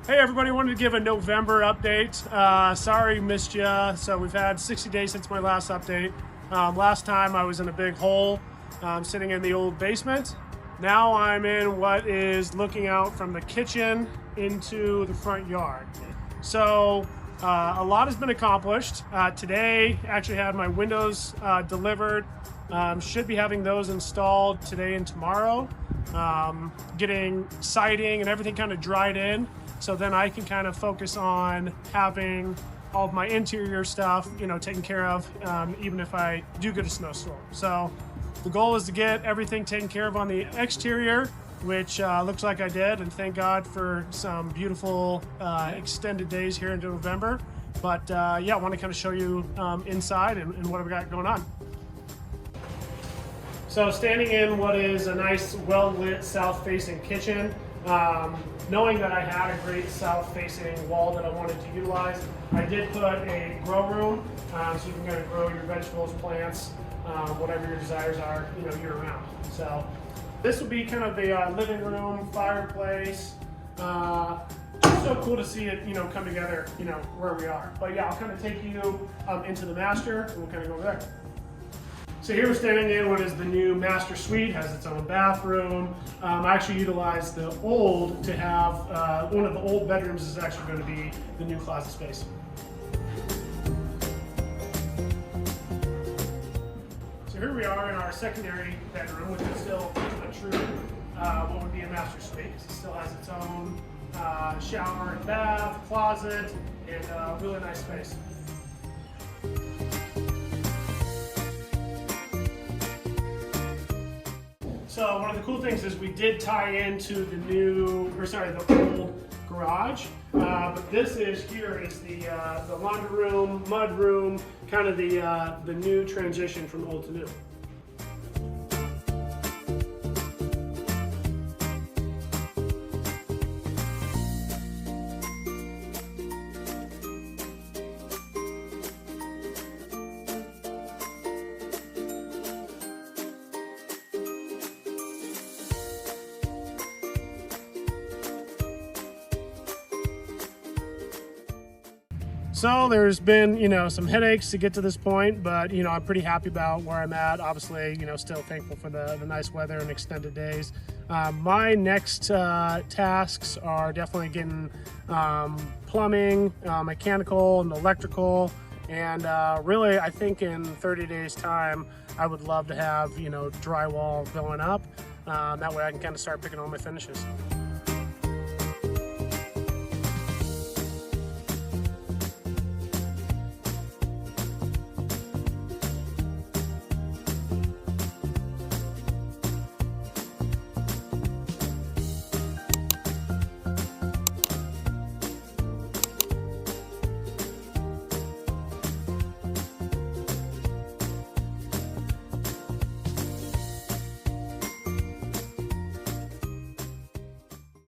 Hey everybody, wanted to give a November update. Sorry missed ya. So we've had 60 days since my last update. Last time I was in a big hole sitting in the old basement. Now I'm in what is looking out from the kitchen into the front yard. So a lot has been accomplished. Today actually had my windows delivered. Should be having those installed today and tomorrow. Getting siding and everything kind of dried in. So then I can kind of focus on having all of my interior stuff, taken care of, even if I do get a snowstorm. So the goal is to get everything taken care of on the exterior, which looks like I did, and thank God for some beautiful extended days here into November. But yeah, I want to kind of show you inside and what I've got going on. So standing in what is a nice, well-lit south-facing kitchen, knowing that I had a great south-facing wall that I wanted to utilize, I did put a grow room, so you can kind of grow your vegetables, plants, whatever your desires are, year-round. So this will be kind of the living room, fireplace. So cool to see it, come together, where we are. But yeah, I'll kind of take you into the master, and we'll kind of go over there. So here we're standing in what is the new master suite, has its own bathroom. I actually utilized the old to have, one of the old bedrooms is actually going to be the new closet space. So here we are in our secondary bedroom, which is still a true, what would be a master suite. It still has its own shower and bath, closet, and a really nice space. So one of the cool things is we did tie into the old garage, but this here is the laundry room, mud room, kind of the new transition from old to new. So there's been, some headaches to get to this point, but, I'm pretty happy about where I'm at. Obviously, still thankful for the nice weather and extended days. My next tasks are definitely getting plumbing, mechanical and electrical. And really, I think in 30 days time, I would love to have, drywall going up. That way I can kind of start picking all my finishes.